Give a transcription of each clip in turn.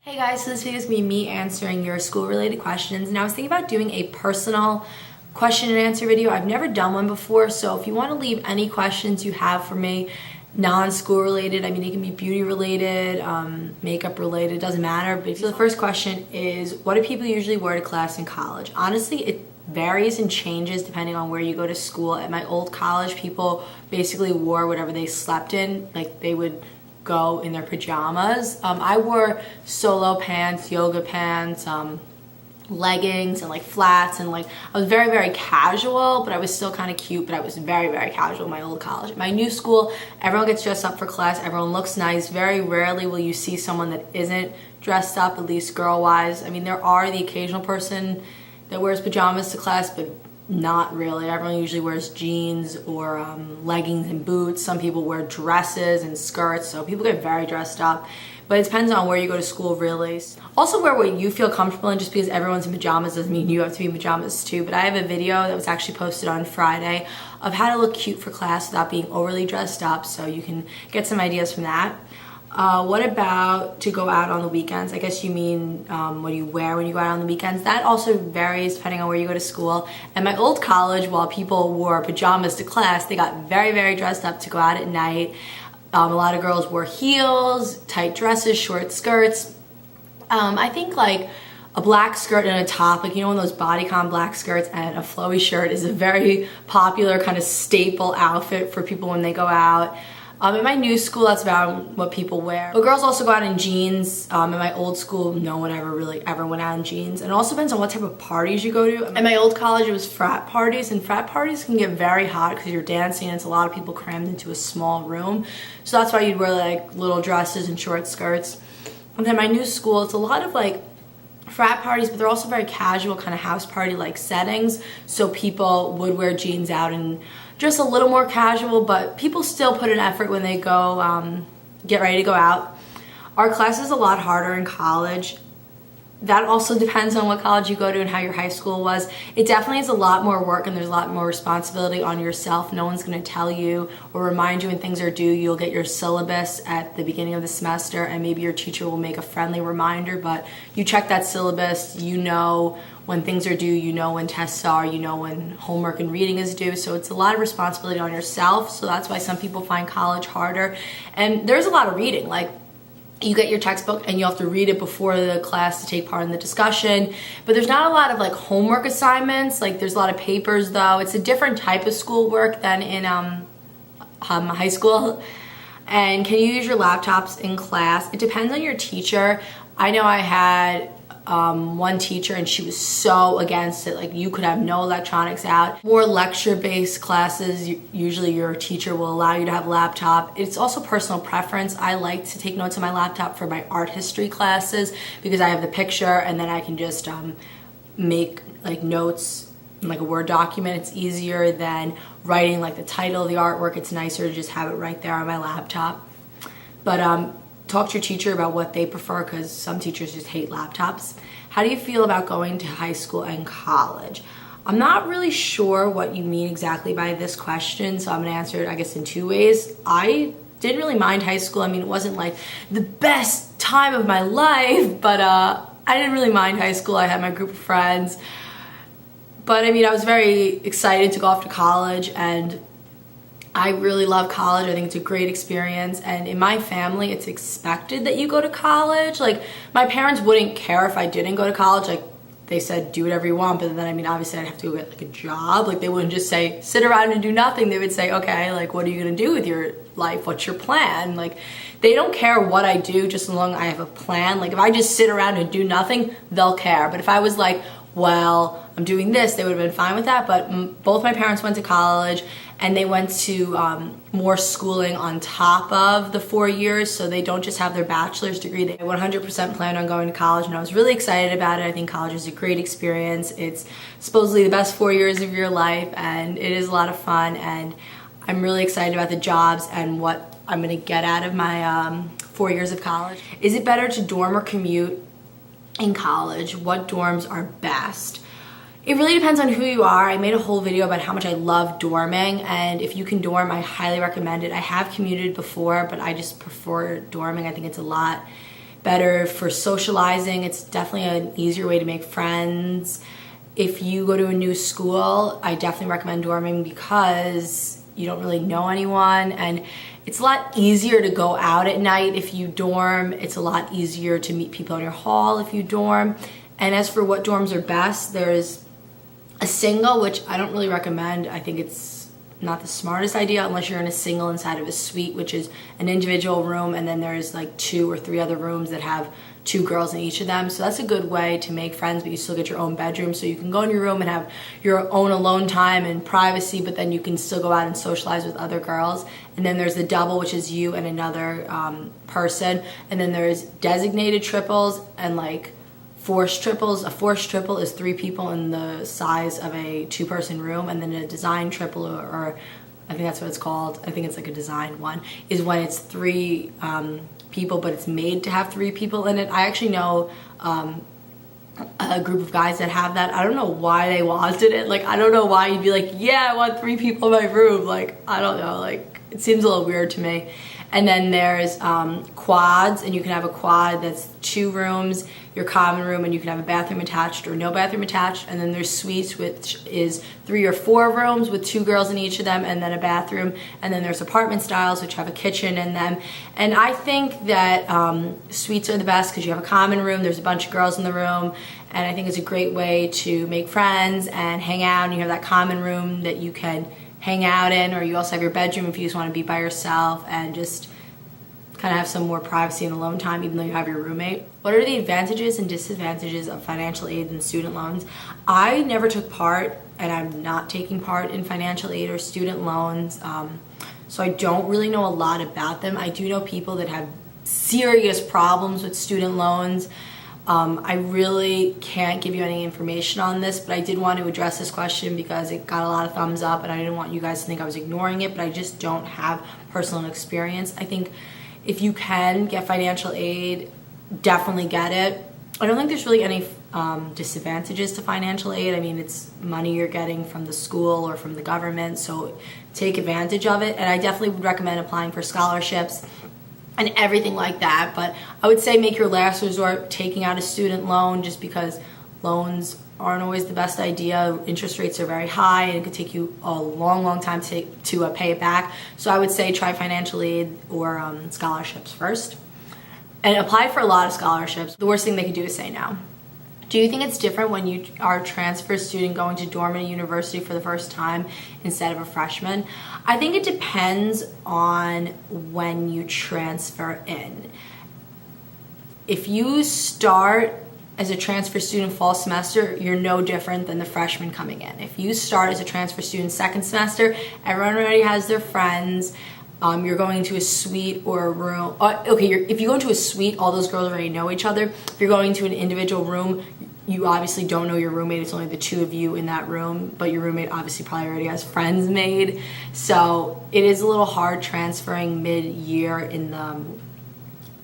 Hey guys, so this video is going to be me answering your school related questions, and I was thinking about doing a personal question and answer video. I've never done one before, so if you want to leave any questions you have for me, non-school related, I mean it can be beauty related, makeup related, doesn't matter. But the first question is, what do people usually wear to class in college? Honestly, it varies and changes depending on where you go to school. At my old college, people basically wore whatever they slept in, like they would go in their pajamas. I wore solo pants, yoga pants, leggings, and like flats, and like I was very casual, but I was still kind of cute, but I was very casual in my old college. My new school, everyone gets dressed up for class, everyone looks nice. Very rarely will you see someone that isn't dressed up, at least girl wise. I mean, there are the occasional person that wears pajamas to class, but not really. Everyone usually wears jeans or leggings and boots. Some people wear dresses and skirts, so people get very dressed up. But it depends on where you go to school, really. Also wear what you feel comfortable in. Just because everyone's in pajamas doesn't mean you have to be in pajamas too. But I have a video that was actually posted on Friday of how to look cute for class without being overly dressed up, so you can get some ideas from that. What about to go out on the weekends? I guess you mean what do you wear when you go out on the weekends? That also varies depending on where you go to school. At my old college, while people wore pajamas to class, they got very dressed up to go out at night. A lot of girls wore heels, tight dresses, short skirts. I think like a black skirt and a top, like you know, one of those bodycon black skirts and a flowy shirt is a very popular kind of staple outfit for people when they go out. In my new school, that's about what people wear. But girls also go out in jeans. In my old school, no one ever went out in jeans. And it also depends on what type of parties you go to. In my old college, it was frat parties, and frat parties can get very hot because you're dancing and it's a lot of people crammed into a small room. So that's why you'd wear like little dresses and short skirts. And then my new school, it's a lot of like frat parties, but they're also very casual kind of house party like settings. So people would wear jeans out and just a little more casual, but people still put an effort when they go get ready to go out. Our class is a lot harder in college. That also depends on what college you go to and how your high school was. It definitely is a lot more work and there's a lot more responsibility on yourself. No one's going to tell you or remind you when things are due. You'll get your syllabus at the beginning of the semester, and maybe your teacher will make a friendly reminder, but you check that syllabus, you know when things are due, you know when tests are, you know when homework and reading is due. So it's a lot of responsibility on yourself. So that's why some people find college harder. And there's a lot of reading. Like, you get your textbook and you have to read it before the class to take part in the discussion. But there's not a lot of like homework assignments. Like, there's a lot of papers though. It's a different type of schoolwork than in high school. And can you use your laptops in class? It depends on your teacher. I know I had one teacher and she was so against it. Like, you could have no electronics out. More lecture-based classes, usually your teacher will allow you to have a laptop. It's also personal preference. I like to take notes on my laptop for my art history classes because I have the picture and then I can just make like notes in like a Word document. It's easier than writing like the title of the artwork. It's nicer to just have it right there on my laptop. But talk to your teacher about what they prefer, because some teachers just hate laptops. How do you feel about going to high school and college? I'm not really sure what you mean exactly by this question, so I'm gonna answer it, I guess, in two ways. I didn't really mind high school. I mean, it wasn't like the best time of my life, but I didn't really mind high school. I had my group of friends. But I mean, I was very excited to go off to college, and I really love college. I think it's a great experience, and in my family it's expected that you go to college. Like, my parents wouldn't care if I didn't go to college. Like, they said do whatever you want, but then I mean obviously I'd have to go get like a job. Like, they wouldn't just say sit around and do nothing. They would say, okay, like, what are you gonna do with your life? What's your plan? Like, they don't care what I do just as long as I have a plan. Like, if I just sit around and do nothing, they'll care. But if I was like, well, I'm doing this, they would have been fine with that. But both my parents went to college, and they went to more schooling on top of the 4 years, so they don't just have their bachelor's degree. They 100% plan on going to college, and I was really excited about it. I think college is a great experience. It's supposedly the best 4 years of your life, and it is a lot of fun, and I'm really excited about the jobs and what I'm gonna get out of my 4 years of college. Is it better to dorm or commute in college? What dorms are best? It really depends on who you are. I made a whole video about how much I love dorming, and if you can dorm, I highly recommend it. I have commuted before, but I just prefer dorming. I think it's a lot better for socializing. It's definitely an easier way to make friends. If you go to a new school, I definitely recommend dorming because you don't really know anyone, and it's a lot easier to go out at night if you dorm. It's a lot easier to meet people in your hall if you dorm. And as for what dorms are best, there's a single, which I don't really recommend. I think it's not the smartest idea unless you're in a single inside of a suite, which is an individual room, and then there's like 2 or 3 other rooms that have 2 girls in each of them. So that's a good way to make friends, but you still get your own bedroom, so you can go in your room and have your own alone time and privacy, but then you can still go out and socialize with other girls. And then there's the double, which is you and another person, and then there's designated triples and like forced triples. A forced triple is 3 people in the size of a 2-person room, and then a design triple, or I think that's what it's called, I think it's like a design one, is when it's 3 people, but it's made to have 3 people in it. I actually know a group of guys that have that. I don't know why they wanted it. Like, I don't know why you'd be like, yeah, I want 3 people in my room. Like, I don't know, like, it seems a little weird to me. And then there's quads, and you can have a quad that's 2 rooms, your common room, and you can have a bathroom attached or no bathroom attached. And then there's suites, which is 3 or 4 rooms with 2 girls in each of them, and then a bathroom. And then there's apartment styles, which have a kitchen in them. And I think that suites are the best because you have a common room, there's a bunch of girls in the room, and I think it's a great way to make friends and hang out. And you have that common room that you can hang out in, or you also have your bedroom if you just want to be by yourself and just kind of have some more privacy and alone time, even though you have your roommate. What are the advantages and disadvantages of financial aid and student loans? I never took part, and I'm not taking part in financial aid or student loans, so I don't really know a lot about them. I do know people that have serious problems with student loans. I really can't give you any information on this, but I did want to address this question because it got a lot of thumbs up, and I didn't want you guys to think I was ignoring it, but I just don't have personal experience. I think if you can get financial aid, definitely get it. I don't think there's really any disadvantages to financial aid. I mean, it's money you're getting from the school or from the government, so take advantage of it. And I definitely would recommend applying for scholarships and everything like that. But I would say make your last resort taking out a student loan, just because loans aren't always the best idea. Interest rates are very high, and it could take you a long time to pay it back. So I would say try financial aid or scholarships first, and apply for a lot of scholarships. The worst thing they could do is say no. Do you think it's different when you are a transfer student going to dorm in a university for the first time instead of a freshman? I think it depends on when you transfer in. If you start as a transfer student fall semester, you're no different than the freshman coming in. If you start as a transfer student second semester, everyone already has their friends. You're going to a suite or a room. If you go into a suite, all those girls already know each other. If you're going to an individual room, you obviously don't know your roommate. It's only the 2 of you in that room, but your roommate obviously probably already has friends made. So it is a little hard transferring mid-year in the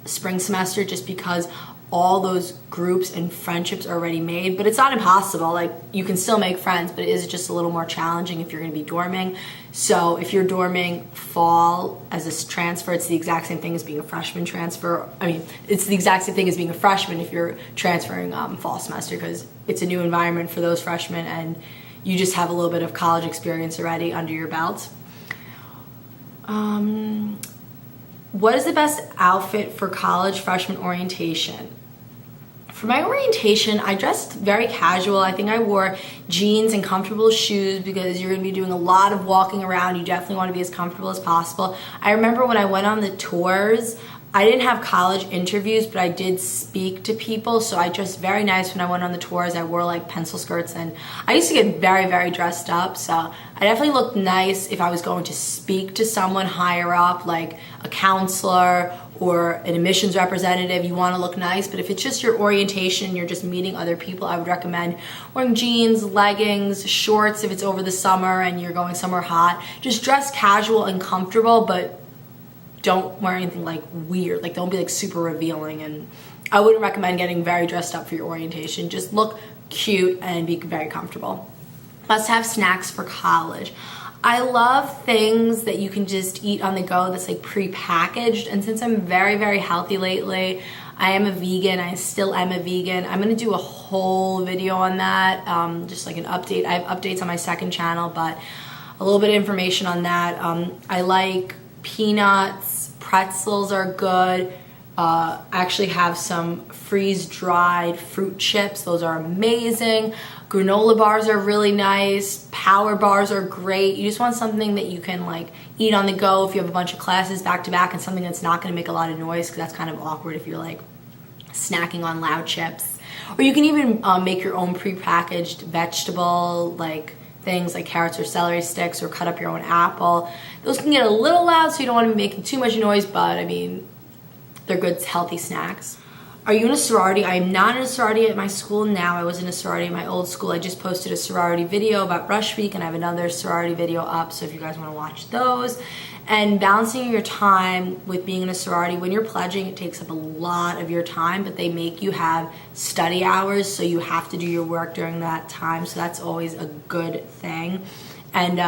spring semester, just because all those groups and friendships are already made. But it's not impossible. Like, you can still make friends, but it is just a little more challenging if you're going to be dorming. So if you're dorming fall as a transfer, it's the exact same thing as being a freshman transfer. I mean, it's the exact same thing as being a freshman if you're transferring fall semester, because it's a new environment for those freshmen, and you just have a little bit of college experience already under your belt. What is the best outfit for college freshman orientation? For my orientation, I dressed very casual. I think I wore jeans and comfortable shoes because you're going to be doing a lot of walking around. You definitely want to be as comfortable as possible. I remember when I went on the tours, I didn't have college interviews, but I did speak to people, so I dressed very nice when I went on the tours. I wore like pencil skirts, and I used to get very dressed up, so I definitely looked nice if I was going to speak to someone higher up, like a counselor or an admissions representative. You want to look nice, but if it's just your orientation, you're just meeting other people, I would recommend wearing jeans, leggings, shorts if it's over the summer and you're going somewhere hot. Just dress casual and comfortable, but don't wear anything like weird. Like, don't be like super revealing, and I wouldn't recommend getting very dressed up for your orientation. Just look cute and be very comfortable. Must have snacks for college. I love things that you can just eat on the go that's like pre-packaged, and since I'm very healthy lately, I am a vegan. I still am a vegan. I'm gonna do a whole video on that, just like an update. I have updates on my second channel, but a little bit of information on that. I like peanuts. Pretzels are good. I actually have some freeze-dried fruit chips. Those are amazing. Granola bars are really nice. Power bars are great. You just want something that you can like eat on the go if you have a bunch of classes back to back, and something that's not going to make a lot of noise, because that's kind of awkward if you're like snacking on loud chips. Or you can even make your own prepackaged vegetable like things like carrots or celery sticks, or cut up your own apple. Those can get a little loud, so you don't want to be making too much noise, but I mean, they're good, healthy snacks. Are you in a sorority? I am not in a sorority at my school now. I was in a sorority at my old school. I just posted a sorority video about Rush Week, and I have another sorority video up, so if you guys want to watch those. And balancing your time with being in a sorority, when you're pledging, it takes up a lot of your time, but they make you have study hours, so you have to do your work during that time, so that's always a good thing. And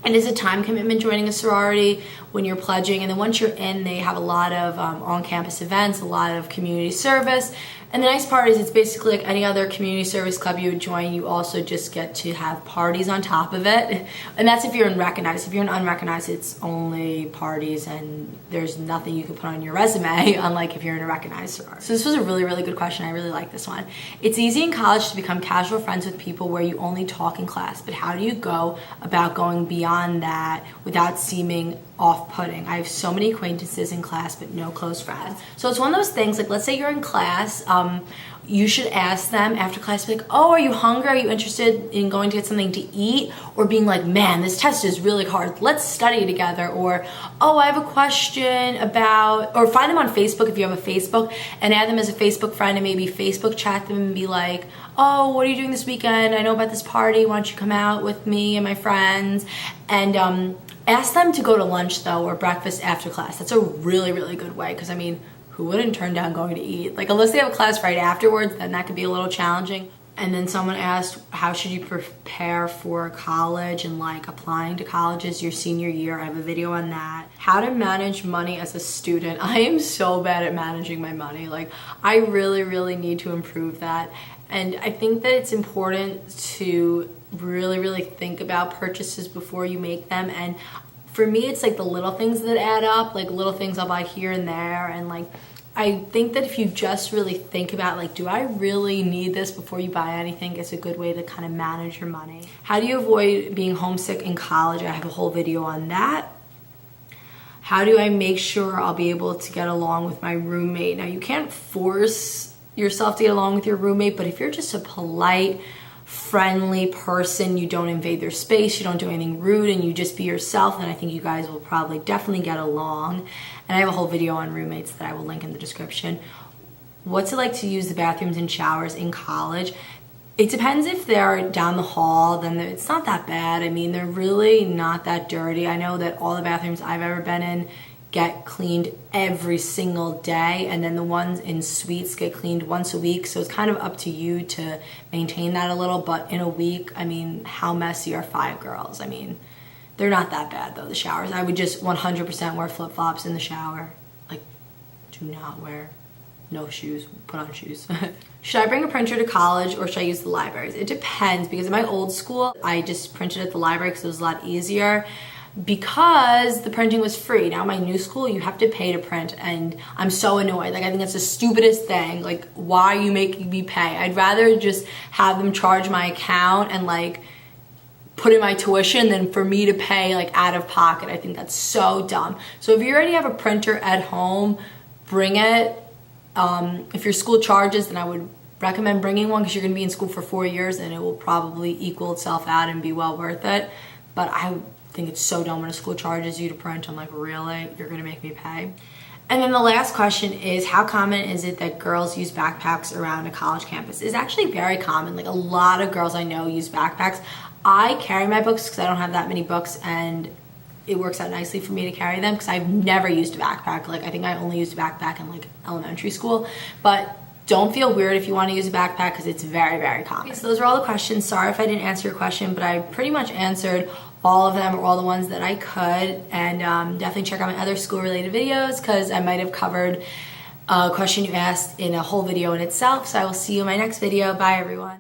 it is a time commitment joining a sorority when you're pledging, and then once you're in, they have a lot of on-campus events, a lot of community service. And the nice part is it's basically like any other community service club you would join. You also just get to have parties on top of it. And that's if you're in recognized. If you're in unrecognized, it's only parties and there's nothing you can put on your resume, unlike if you're in a recognized sorority. So this was a really, really good question. I really like this one. It's easy in college to become casual friends with people where you only talk in class, but how do you go about going beyond that without seeming off-putting? I have so many acquaintances in class, but no close friends. So it's one of those things, like let's say you're in class, you should ask them after class, like, oh, are you hungry? Are you interested in going to get something to eat? Or being like, man, this test is really hard. Let's study together. Or, oh, I have a question about, or find them on Facebook if you have a Facebook, and add them as a Facebook friend, and maybe Facebook chat them and be like, oh, what are you doing this weekend? I know about this party. Why don't you come out with me and my friends? And ask them to go to lunch though, or breakfast after class. That's a really, really good way, because I mean, who wouldn't turn down going to eat? Like, unless they have a class right afterwards, then that could be a little challenging. And then someone asked, how should you prepare for college and like applying to colleges your senior year? I have a video on that. How to manage money as a student. I am so bad at managing my money. Like, I really, really need to improve that. And I think that it's important to really, really think about purchases before you make them. And for me, it's like the little things that add up, like little things I'll buy here and there. And like, I think that if you just really think about like, do I really need this before you buy anything, it's a good way to kind of manage your money. How do you avoid being homesick in college? I have a whole video on that. How do I make sure I'll be able to get along with my roommate? Now, you can't force yourself to get along with your roommate, but if you're just a polite, friendly person, you don't invade their space, you don't do anything rude, and you just be yourself, then I think you guys will probably definitely get along. And I have a whole video on roommates that I will link in the description. What's it like to use the bathrooms and showers in college? It depends. If they're down the hall, then it's not that bad. I mean, they're really not that dirty. I know that all the bathrooms I've ever been in get cleaned every single day, and then the ones in suites get cleaned once a week, so it's kind of up to you to maintain that a little. But in a week, I mean, how messy are 5 girls? I mean, they're not that bad though, the showers. I would just 100% wear flip-flops in the shower. Like, do not wear no shoes, put on shoes. Should I bring a printer to college, or should I use the libraries? It depends, because in my old school, I just printed at the library because it was a lot easier, because the printing was free. Now my new school, you have to pay to print, and I'm so annoyed. Like, I think that's the stupidest thing. Like, why are you making me pay? I'd rather just have them charge my account and like put in my tuition than for me to pay like out of pocket. I think that's so dumb. So if you already have a printer at home, bring it. If your school charges, then I would recommend bringing one, because you're gonna be in school for 4 years and it will probably equal itself out and be well worth it. But I think it's so dumb when a school charges you to print. I'm like, really? You're gonna make me pay? And then the last question is, how common is it that girls use backpacks around a college campus? It's actually very common. Like, a lot of girls I know use backpacks. I carry my books because I don't have that many books, and it works out nicely for me to carry them because I've never used a backpack. Like, I think I only used a backpack in like elementary school. But don't feel weird if you want to use a backpack, because it's very, very common. Okay, so those are all the questions. Sorry if I didn't answer your question, but I pretty much answered all of them, or all the ones that I could. And definitely check out my other school related videos, because I might have covered question you asked in a whole video in itself. So I will see you in my next video. Bye everyone.